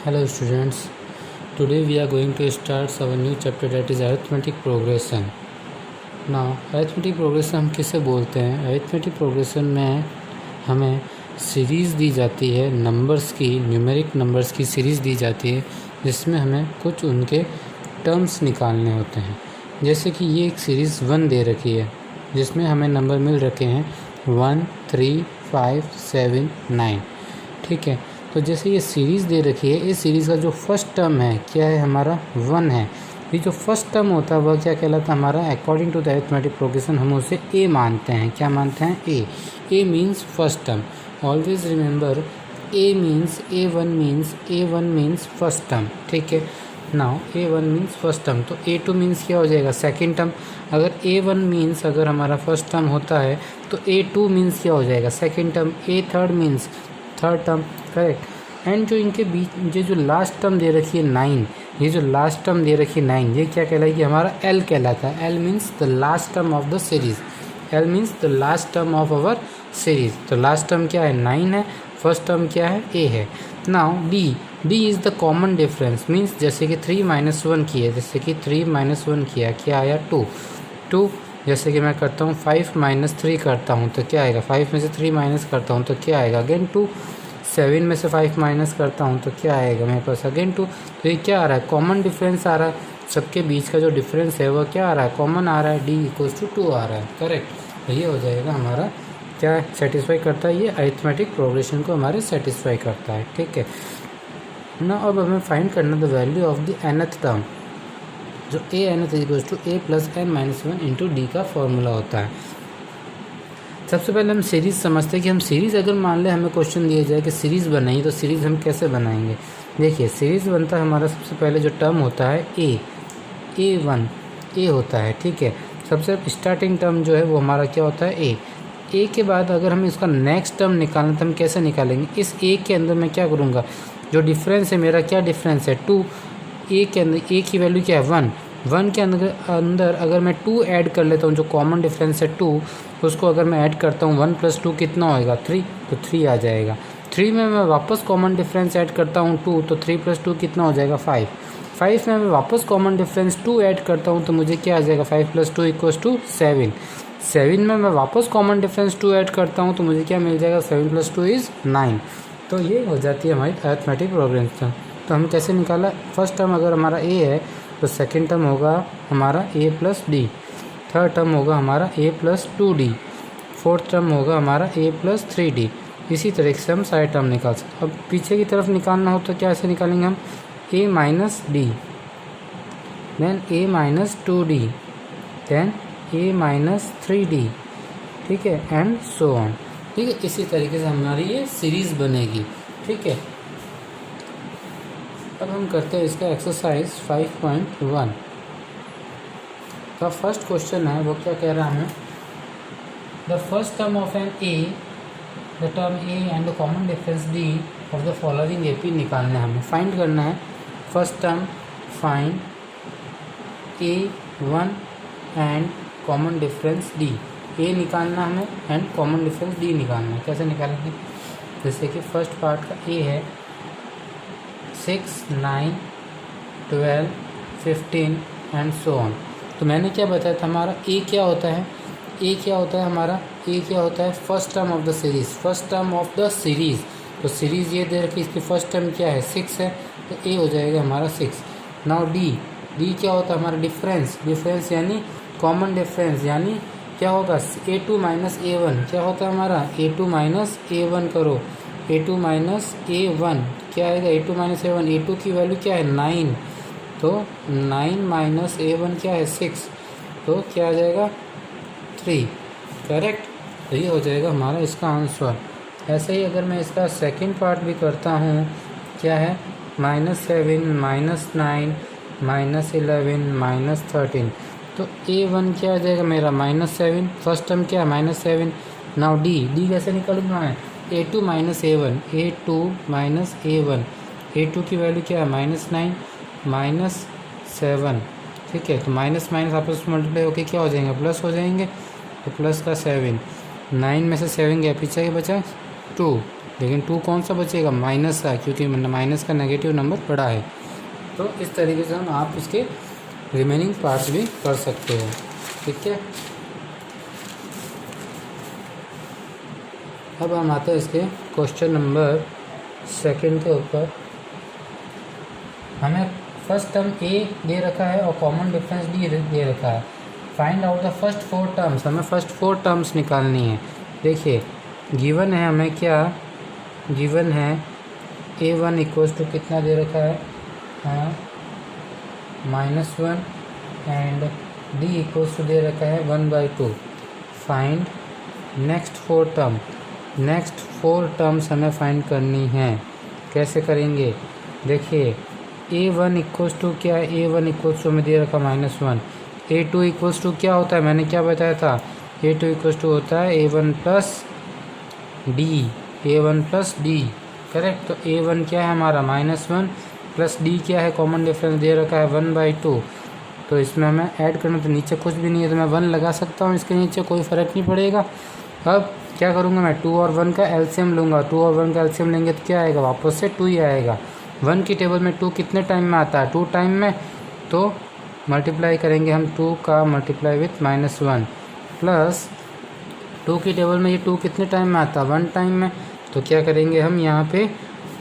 Hello students, today we are going to start our new chapter that is arithmetic progression. Now arithmetic progression हम किसे बोलते हैं? arithmetic progression में हमें series दी जाती है नंबर्स की, न्यूमेरिक नंबर्स की सीरीज़ दी जाती है जिसमें हमें कुछ उनके टर्म्स निकालने होते हैं। जैसे कि ये एक सीरीज़ 1 दे रखी है जिसमें हमें नंबर मिल रखे हैं 1, 3, 5, 7, 9। ठीक है, तो जैसे ये सीरीज़ दे रखी है, इस सीरीज़ का जो फर्स्ट टर्म है क्या है हमारा 1 है। ये जो फर्स्ट टर्म होता है वह क्या कहलाता है हमारा, according to the arithmetic progression हम उसे ए मानते हैं। क्या मानते हैं? A means first term. Always remember A one means first term. ठीक है, now A1 means first term, तो A2 मीन्स क्या हो जाएगा? Second term. अगर A1 मीन्स अगर हमारा फर्स्ट टर्म होता है तो A2 मीन्स क्या हो जाएगा? Second term. A third means third term. Correct. And जो इनके बीच ये जो लास्ट टर्म दे रखी है 9, ये जो लास्ट टर्म दे रखी है 9, ये क्या कहलाएगी? हमारा L कहलाता है। L means the last term of the series. L means the last term of our series. तो लास्ट टर्म क्या है? 9 है। फर्स्ट टर्म क्या है? A है। Now D is the common difference. Means जैसे कि 3 - 1 किया, जैसे कि 3 - 1 किया, क्या आया? 2। जैसे कि मैं करता हूँ 5 - 3 करता हूँ तो क्या आएगा? 5 में से 3 माइनस करता हूँ तो क्या आएगा? अगेन 2। 7 में से 5 माइनस करता हूँ तो क्या आएगा मेरे पास? अगेन 2। तो ये क्या आ रहा है? कॉमन डिफरेंस आ रहा है। सबके बीच का जो डिफरेंस है वह क्या आ रहा है? कॉमन आ रहा है। D = 2 आ रहा है। करेक्ट। तो ये हो जाएगा हमारा क्या सेटिस्फाई करता है, ये अरिथमेटिक प्रोग्रेशन को हमारे सेटिस्फाई करता है। ठीक है ना। अब हमें फाइंड करना the value of the nth term, जो A(n)th = A + n - 1 × D का फॉर्मूला होता है। सबसे पहले हम सीरीज़ समझते हैं कि हम सीरीज़ अगर मान लें, हमें क्वेश्चन दिया जाए कि सीरीज़ बनाइए, तो सीरीज़ हम कैसे बनाएंगे? देखिए, सीरीज़ बनता है हमारा सबसे पहले जो टर्म होता है A होता है। ठीक है, सबसे स्टार्टिंग टर्म जो है वो हमारा क्या होता है? ए के बाद अगर हम इसका नेक्स्ट टर्म निकालना तो हम कैसे निकालेंगे? इस ए के अंदर मैं क्या करूँगा? जो डिफरेंस है मेरा, क्या डिफरेंस है? 2। ए के अंदर ए की वैल्यू क्या है? 1 के अंदर अगर मैं 2 ऐड कर लेता हूँ, जो कॉमन डिफरेंस है 2, उसको अगर मैं ऐड करता हूँ 1 + 2 कितना होएगा? 3। तो 3 आ जाएगा। 3 में मैं वापस कॉमन डिफरेंस ऐड करता हूँ 2, तो 3 + 2 कितना हो जाएगा? 5। 5 में मैं वापस कॉमन डिफरेंस 2 ऐड करता हूँ तो मुझे क्या आ जाएगा? 5 + 2 = 7। 7 में मैं वापस कॉमन डिफरेंस 2 ऐड करता हूँ तो मुझे क्या मिल जाएगा? 7 + 2 = 9। तो ये हो जाती है हमारी अरिथमेटिक प्रोग्रेशन। तो हम कैसे निकाला? फर्स्ट टर्म अगर हमारा A है तो सेकेंड टर्म होगा हमारा A + D, थर्ड टर्म होगा हमारा A + 2D, फोर्थ टर्म होगा हमारा A + 3D। इसी तरीके से हम सारे टर्म निकाल सकते। अब पीछे की तरफ निकालना हो तो क्या ऐसे निकालेंगे हम? A - D, then A - 2D, then A - 3D। ठीक है, एंड सो ऑन। ठीक है, इसी तरीके से हमारी ये सीरीज़ बनेगी। ठीक है, अब हम करते हैं इसका एक्सरसाइज 5.1 का फर्स्ट क्वेश्चन है। वो क्या कह रहा है? The first term of an A, the term A and the common difference D of the following AP निकालना है, हमें फाइंड करना है। First term find A1 and common difference D। A निकालना हमें एंड कॉमन डिफरेंस D निकालना है। कैसे निकालेंगे? जैसे कि फर्स्ट पार्ट का A है 6, 9, 12, 15 एंड सो ऑन। तो मैंने क्या बताया था? हमारा A क्या होता है? A क्या होता है हमारा? A क्या होता है? First term of the series. First term of the series, तो सीरीज़ ये दे रखी, इसकी फर्स्ट टर्म क्या है? 6 है, तो A हो जाएगा हमारा 6। नाउ D क्या होता है हमारा? डिफरेंस यानी कॉमन डिफरेंस, यानी क्या होगा? A2 - A1। क्या होता है हमारा? A2 - A1 करो। A2 - A1 क्या आएगा? A2 - A1। A2 की वैल्यू क्या है? 9। तो 9 - A1 क्या है? 6। तो क्या आ जाएगा? 3। करेक्ट। तो ये हो जाएगा हमारा इसका आंसर। ऐसे ही अगर मैं इसका सेकंड पार्ट भी करता हूँ, क्या है? -7 - 9 - 11 - 13। तो A1 क्या आ जाएगा मेरा? -7। फर्स्ट टर्म क्या है? -7। नाउ D कैसे निकालूंगा मैं? A2 - A1। A2 - A1। A2 की वैल्यू क्या है? -9 - 7। ठीक है, तो माइनस माइनस आपस में मल्टीप्लाई होकर क्या हो जाएंगे? प्लस हो जाएंगे। तो प्लस का 7, 9 में से 7 गया, पीछे के बचा 2। लेकिन 2 कौन सा बचेगा, माइनस का, क्योंकि माइनस का नेगेटिव नंबर बड़ा है। तो इस तरीके से हम आप इसके रिमेनिंग पार्ट्स भी कर सकते हो। ठीक है, अब हम आते हैं इसके क्वेश्चन नंबर 2 के ऊपर। हमें फर्स्ट टर्म ए दे रखा है और कॉमन डिफरेंस भी दे रखा है। Find out the first 4 terms, हमें फर्स्ट 4 टर्म्स निकालनी है। देखिए गिवन है हमें क्या, गिवन है a1 इक्वल्स टू कितना दे रखा है, -1 एंड d इक्वल्स टू दे रखा है 1/2। Find next 4 term, next 4 terms हमें फाइंड करनी है। कैसे करेंगे, देखिए a1 इक्वल्स टू क्या है, a1 इक्वल्स टू हमें दे रखा -1। a2 इक्वल्स टू क्या होता है, मैंने क्या बताया था, a2 इक्वल्स टू होता है a1 plus D, a1 plus D, correct. तो a1 क्या है हमारा -1 प्लस d क्या है, कॉमन डिफरेंस दे रखा है 1/2। तो इसमें हमें ऐड करना, तो नीचे कुछ भी नहीं है तो मैं 1 लगा सकता हूँ, इसके नीचे कोई फ़र्क नहीं पड़ेगा। अब क्या करूँगा मैं, 2 और 1 का एलसीएम लूँगा, 2 और 1 का एलसीएम लेंगे तो क्या आएगा, वापस से 2 ही आएगा। 1 की टेबल में 2 कितने टाइम में आता है, 2 टाइम में, तो मल्टीप्लाई करेंगे हम 2 का मल्टीप्लाई विथ -1 प्लस 2 की टेबल में ये 2 कितने टाइम में आता है, 1 टाइम में। तो क्या करेंगे हम यहाँ पे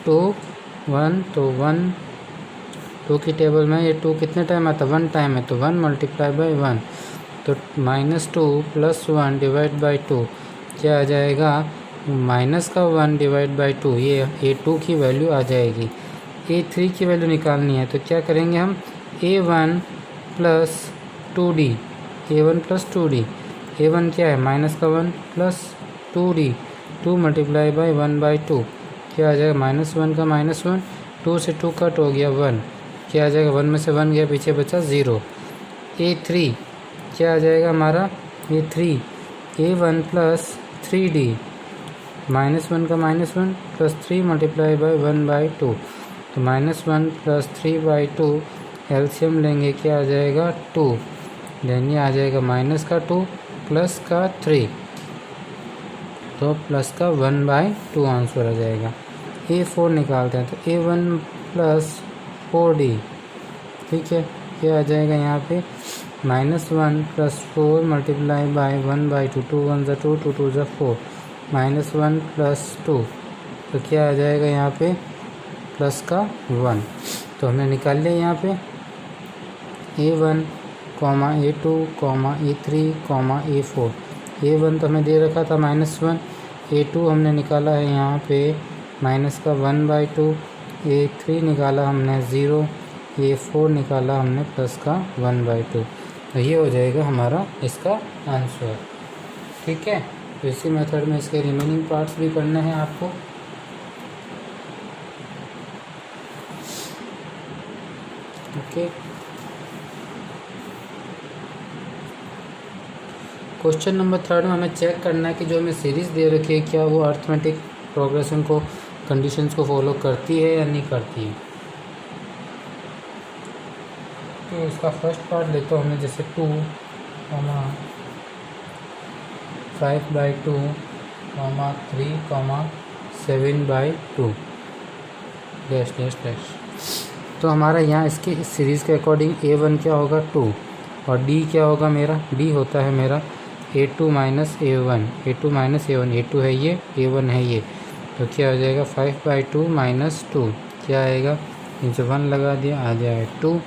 2 1, तो 1, 2 की टेबल में ये 2 कितने टाइम आता है, 1 टाइम में, तो 1 मल्टीप्लाई बाई 1, तो -2 प्लस 1 डिवाइड बाई 2 क्या आ जाएगा, माइनस का 1 डिवाइड बाई 2, ये a2 की वैल्यू आ जाएगी। a3 की वैल्यू निकालनी है, तो क्या करेंगे हम a1 plus 2d, a1 plus 2d, a1 क्या है -1 प्लस 2d, 2 मल्टीप्लाई बाई 1/2 क्या आ जाएगा, -1 का -1, 2 से 2 कट हो गया 1, क्या आ जाएगा, 1 में से 1 गया, पीछे बचा 0। a3 क्या आ जाएगा हमारा, a3 a1 प्लस 3d, -1 का -1 प्लस 3 मल्टीप्लाई बाई 1/2, तो -1 प्लस 3/2 एलसीएम लेंगे, क्या आ जाएगा 2, देन ये आ जाएगा माइनस का 2 प्लस का 3, तो प्लस का 1/2 आंसर आ जाएगा। a4 निकालते हैं, तो a1 प्लस 4d, ठीक है, ये आ जाएगा यहाँ पे -1 प्लस 4 मल्टीप्लाई बाई 1/2, 2 1 ज़ा 2, 2 2 ज़ा 4, -1 प्लस 2, तो क्या आ जाएगा यहाँ पे प्लस का 1। तो हमने निकाल लिया यहाँ पे a1, a2, a3, a4। a1 तो हमें दे रखा था -1, a2 हमने निकाला है यहाँ पे माइनस का 1/2, a3 निकाला हमने 0, a4 निकाला हमने प्लस का 1/2। तो ये हो जाएगा हमारा इसका आंसर। ठीक है, तो इसी मेथड में इसके रिमेनिंग पार्ट्स भी करने हैं आपको। ओके, क्वेश्चन नंबर 3 में हमें चेक करना है कि जो हमें सीरीज़ दे रखी है क्या वो अर्थमेटिक प्रोग्रेशन को, कंडीशंस को फॉलो करती है या नहीं करती है। तो इसका फर्स्ट पार्ट लेते हो हमें, जैसे 2, 5/2, 3, 7/2 डैश डैश डैश। तो हमारा यहाँ इसके इस सीरीज़ के अकॉर्डिंग a1 क्या होगा 2, और d क्या होगा मेरा, d होता है मेरा a2 minus a1, a2 minus a1, a2 है ये, a1 है ये, तो क्या हो जाएगा 5/2 माइनस 2, क्या आएगा, नीचे 1 लगा दिया, आ जाएगा 2,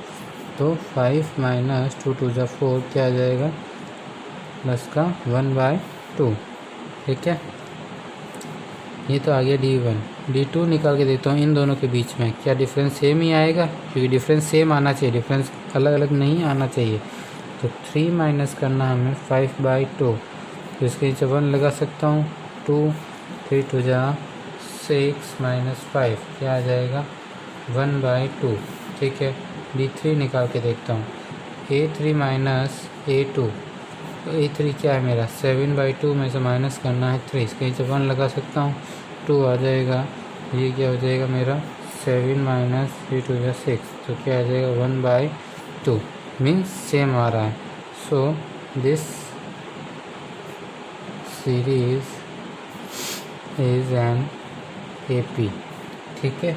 तो 5 माइनस 2 2 ज़ा 4 क्या आ जाएगा प्लस का 1/2। ठीक है, ये तो आ गया d1। d2 निकाल के देता हूँ इन दोनों के बीच में, क्या डिफरेंस सेम ही आएगा, क्योंकि डिफरेंस सेम आना चाहिए, डिफरेंस अलग अलग नहीं आना चाहिए। तो 3 माइनस करना हमें 5/2, तो इसके नीचे 1 लगा सकता हूँ, 2 3 2 ज़ा 6 माइनस 5 क्या आ जाएगा 1/2। ठीक है, d3 निकाल के देखता हूँ, a3 माइनस a2, तो a3 क्या है मेरा 7/2 में से माइनस करना है 3, इसके नीचे 1 लगा सकता हूँ, 2 आ जाएगा, ये क्या हो जाएगा मेरा 7 माइनस 3 2 ज़ा 6, तो क्या आ जाएगा 1/2, मीन्स सेम आ रहा है। So this series is an A P. ठीक है,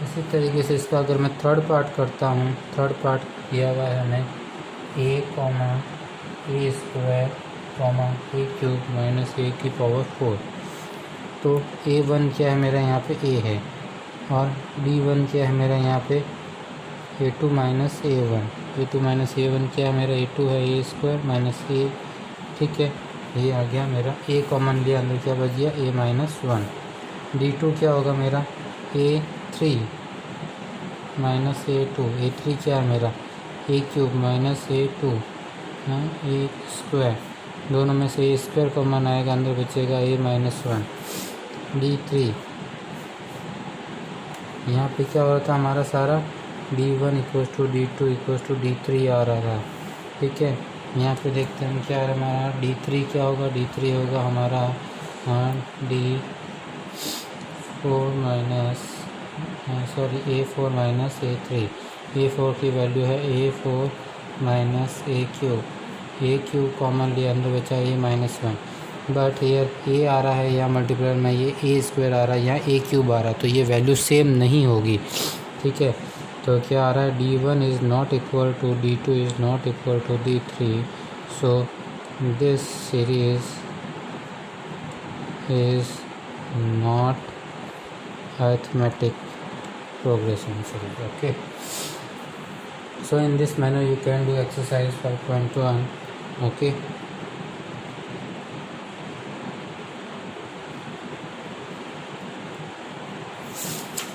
इसी तरीके से इसका अगर मैं थर्ड पार्ट करता हूँ, थर्ड पार्ट किया हुआ है हमें ए कॉमा ए स्क्वायर कॉमा ए क्यूब माइनस ए की पावर 4। तो A1 क्या है मेरा यहाँ पे A है, और B1 क्या है मेरा यहाँ पे A2 minus A1। A2 minus A1 क्या है मेरा A2 है ए स्क्वायर माइनस ए। ठीक है, ये आ गया मेरा A कॉमन लिया, अंदर क्या बच गया A माइनस 1। D2 क्या होगा मेरा A3 माइनस A2। A3 क्या है मेरा ए क्यूब माइनस A2 ए स्क्वायर, दोनों में से ए स्क्वायर कॉमन आएगा, अंदर बचेगा A माइनस 1। D3 यहाँ पे क्या हो रहा था हमारा सारा D1 equals to D2 equals to D3 आ रहा था। ठीक है, यहाँ पे देखते हैं क्या है हमारा D3 क्या होगा, D3 होगा हमारा D4 minus A4 minus A3। A4 की वैल्यू है A4 माइनस ए क्यूब कॉमन लिया, अंदर बचा A माइनस 1। बट ईयर ए आ रहा है, यहाँ मल्टीप्लायर में ये ए स्क्वायर आ रहा है, यहाँ ए क्यूब आ रहा है, तो ये वैल्यू सेम नहीं होगी। ठीक है, तो क्या आ रहा है D1 is not equal to D2 is not equal to D3। So this series is not arithmetic progression series. Okay, so in this manner you can do exercise 5.1. okay,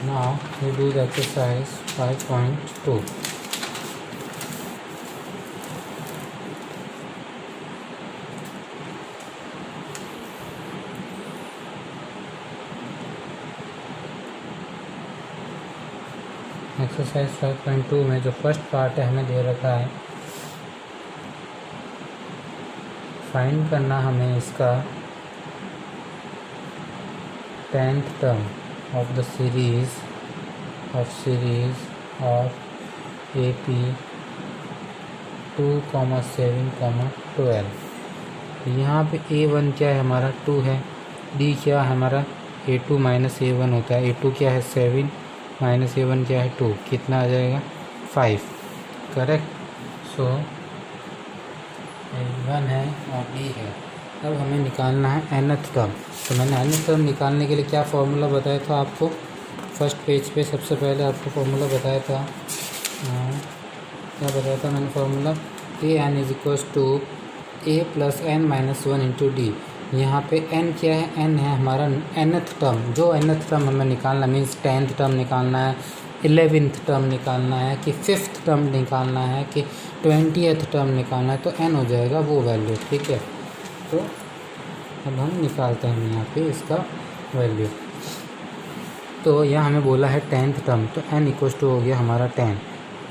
now we do the exercise 5.2. Exercise 5.2 में जो first part है हमें दे रखा है, find करना हमें इसका 10th term of the series of A P 2,7,12। यहाँ पे A1 क्या है हमारा 2 है, D क्या है हमारा A2 माइनस A1 होता है, A2 क्या है 7 माइनस A1 क्या है 2, कितना आ जाएगा 5। करेक्ट, सो A1 है और D है। अब हमें निकालना है nth टर्म। तो मैंने nth टर्म निकालने के लिए क्या फार्मूला बताया था आपको, फर्स्ट पेज पे सबसे पहले आपको फार्मूला बताया था, क्या बताया था मैंने formula, A n is equals to A plus n minus 1 into D. यहाँ पे n क्या है, n है हमारा nth टर्म। जो nth टर्म हमें निकालना मीन्स 10th टर्म निकालना है, 11th टर्म निकालना है, कि 5th टर्म निकालना है, कि 20th टर्म निकालना है, तो n हो जाएगा वो वैल्यू। ठीक है, तो अब हम निकालते हैं यहाँ पे इसका वैल्यू। तो यहाँ हमें बोला है 10th टर्म, तो n इक्वल्स टू हो गया हमारा 10।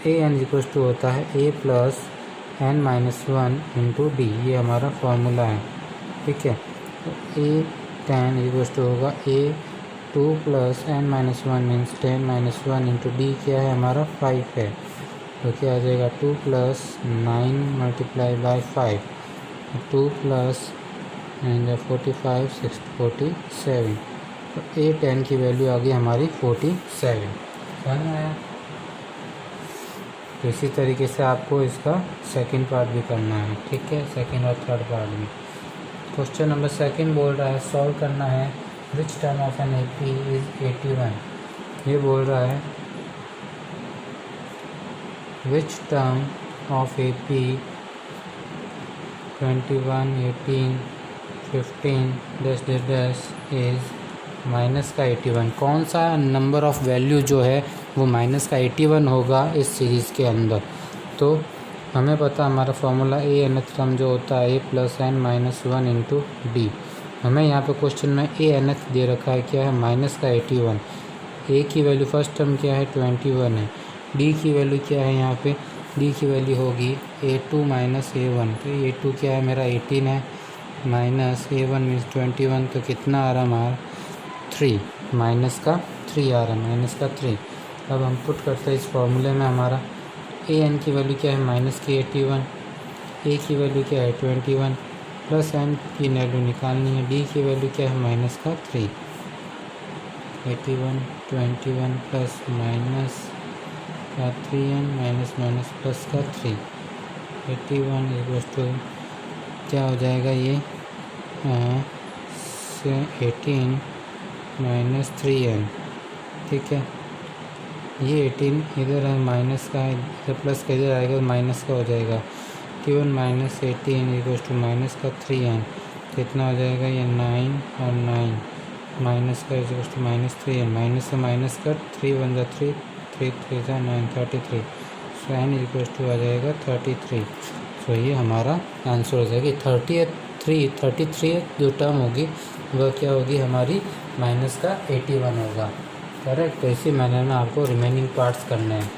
an इक्वल्स टू होता है a plus n minus 1 into D, ये हमारा फार्मूला है। ठीक है, तो A10 इक्वल्स टू होगा A2 plus n minus 1 means 10 minus 1 into D क्या है हमारा 5 है, तो क्या आ जाएगा 2 प्लस 9 मल्टीप्लाई बाई 5, 2 प्लस 45 6 47, तो A10 की वैल्यू आ गई हमारी 47। समझ में आया? तो इसी तरीके से आपको इसका सेकंड पार्ट भी करना है। ठीक है, सेकंड और थर्ड पार्ट भी। क्वेश्चन नंबर सेकंड बोल रहा है सॉल्व करना है which term of an AP is 81। ये बोल रहा है which term of AP 21 18 15 dash dash dash is minus का 81। कौन सा नंबर ऑफ वैल्यू जो है वो माइनस का 81 होगा इस सीरीज़ के अंदर। तो हमें पता हमारा फार्मूला nth टर्म जो होता है a plus n minus 1 into d. हमें यहाँ पे क्वेश्चन में nth दे रखा है क्या है माइनस का 81। a की वैल्यू फर्स्ट टर्म क्या है 21 है, d की वैल्यू क्या है यहाँ पे, d की वैल्यू होगी a2 माइनस a1। तो a2 क्या है मेरा 18 है, माइनस a1 मीन्स 21, तो कितना आ रहा हमारा 3, माइनस का 3 आ रहा है, माइनस का 3। अब हम पुट करते हैं इस फॉर्मूले में, हमारा an की वैल्यू क्या है माइनस की 81, a की वैल्यू क्या है 21, प्लस n की वैल्यू निकालनी है। d की वैल्यू क्या है, माइनस का 3। 81 21 प्लस माइनस का 3n माइनस माइनस प्लस का 3। 81 इक्वल्स टू क्या हो जाएगा ये 18 माइनस 3n। ठीक है, ये 18 इधर है माइनस का, इधर प्लस का इधर आएगा माइनस का हो जाएगा। 81 माइनस 18 इक्वल्स टू माइनस का 3n कितना हो जाएगा, ये 9 और 9 माइनस का equals to minus 3n। Minus से माइनस का 3 1 3 3 3 9 33। सो n इक्वल्स टू आ जाएगा 33। सो ये हमारा आंसर हो जाएगी 33 जो टर्म होगी वह क्या होगी हमारी माइनस का 81 होगा। करेक्ट। तो इसी मैनर में आपको रिमेनिंग पार्ट्स करने हैं।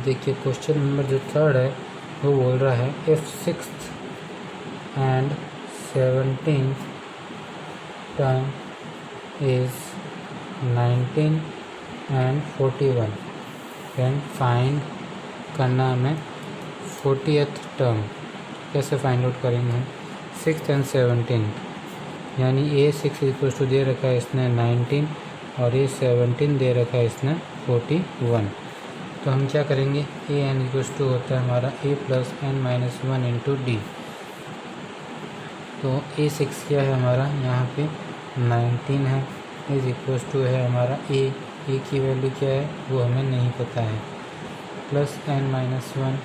देखिए क्वेश्चन नंबर जो 3 है वो बोल रहा है if 6th and 17th term is 19 and 41 then find करना हमें 40th टर्म। कैसे फाइंड आउट करेंगे, 6th and 17th यानी ए 6 इक्वल्स टू दे रखा है इसने 19 और ए 17 दे रखा है इसने 41। तो हम क्या करेंगे, ए एन इक्वल्स टू होता है हमारा A plus N minus 1 into D. तो ए 6 क्या है हमारा यहाँ पे 19 है, इज इक्वल्स टू है हमारा ए की वैल्यू क्या है वो हमें नहीं पता है, प्लस एन माइनस 1,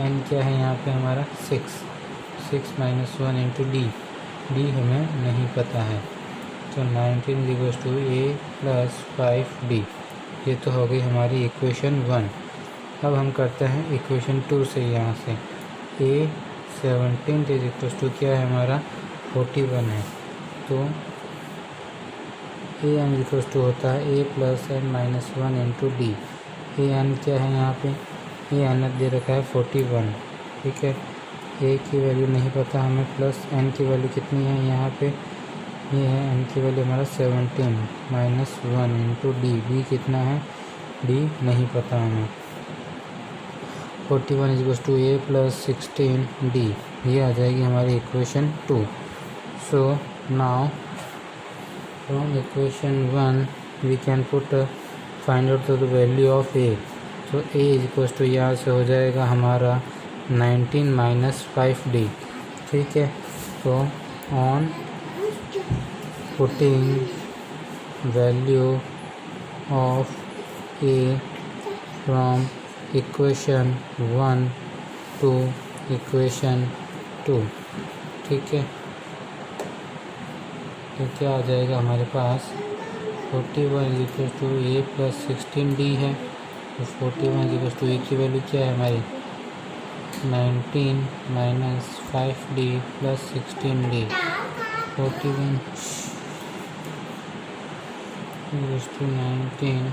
एन क्या है यहाँ पे हमारा 6 माइनस 1 इंटू डी हमें नहीं पता है। तो 19 equals to A plus 5d। ये तो हो गई हमारी इक्वेशन 1। अब हम करते हैं इक्वेशन 2 से। यहाँ से ए 17 इज इक्वल्स टू क्या है हमारा 41 है। तो ए एन इक्वल्स टू होता है ए plus N minus 1 into D. A N क्या है यहाँ पे, ए एन दे रखा है 41। ठीक है, ए की वैल्यू नहीं पता हमें, प्लस एन की वैल्यू कितनी है यहाँ पे, ये है एन की वैल्यू हमारा 17 माइनस 1 इंटू डी कितना है, डी नहीं पता हमें। 41 is two A plus 16 d, ये आ जाएगी हमारी equation 2। So now from equation 1 we can put find out the value of a. तो ए इज इक्वल्स टू यहाँ से हो जाएगा हमारा 19 माइनस 5d। ठीक है, तो on putting value of A from equation 1 to equation 2। ठीक है, तो क्या आ जाएगा हमारे पास 41 is equal to A plus 16d है। तो 41 इज इक्वल टू ए की वैल्यू क्या है हमारी 19 minus 5d plus 16d। 41 equal to 19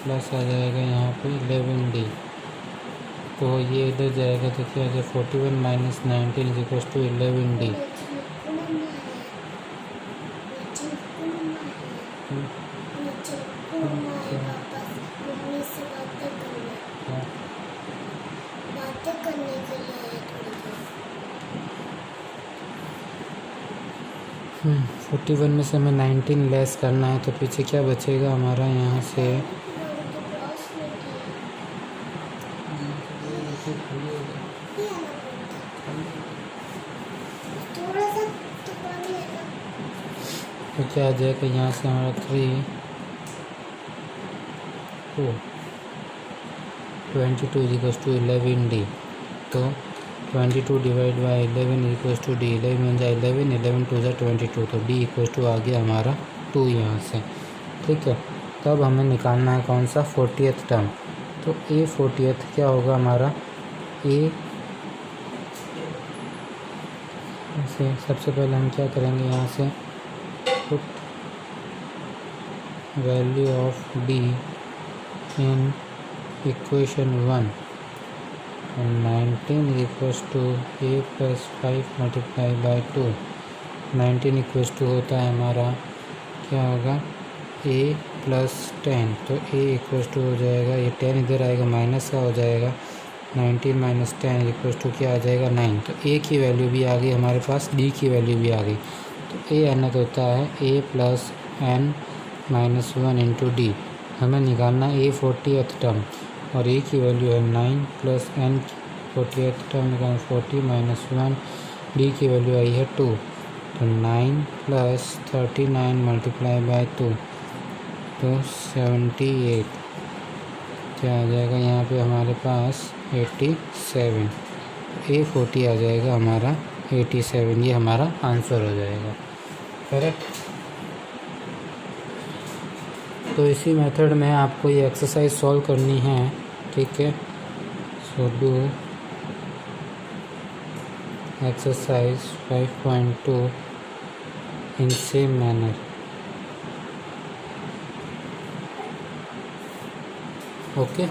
plus आ जाएगा यहाँ पे 11d। तो ये इधर जाएगा तो क्या आ जाएगा 41 minus 19 is equal to 11d। थोड़ी 41 में से हमें 19 लेस करना है, तो पीछे क्या बचेगा हमारा यहाँ से तो क्या आ जाएगा यहाँ से हमारा 3 22 इज इक्वल टू 11d। तो 22 divide by 11 equal to D. 11 जा 11, 11 टू जा 22, तो डी इक्वल टू आ गया हमारा 2 यहाँ से। ठीक है, तब हमें निकालना है कौन सा 40th टर्म। तो ए 40th क्या होगा हमारा, ए से सबसे पहले हम क्या करेंगे यहाँ से put value of D in equation 1 and 19 is equals to a plus 5 multiplied by 2। 19 equals to होता है हमारा क्या होगा ए प्लस 10, तो ए इक्वल्स टू हो जाएगा, ये 10 इधर आएगा माइनस का हो जाएगा, 19 माइनस 10 इक्वल्स टू क्या आ जाएगा 9। तो ए की वैल्यू भी आ गई हमारे पास, डी की वैल्यू भी आ गई। तो ए एन होता है ए plus N minus 1 into d. हमें निकालना ए 40th टर्म और ए की वैल्यू है 9 प्लस एन 40th टर्म निकालना 40 माइनस 1, डी की वैल्यू आई है 2। तो 9 प्लस 39 मल्टीप्लाई बाय 2 तो 78 क्या आ जाएगा यहाँ पे हमारे पास 87। A40 आ जाएगा हमारा 87, ये हमारा आंसर हो जाएगा, करेक्ट। तो इसी मेथड में आपको ये एक्सरसाइज सॉल्व करनी है, ठीक है। So do exercise 5.2 in same manner. Okay.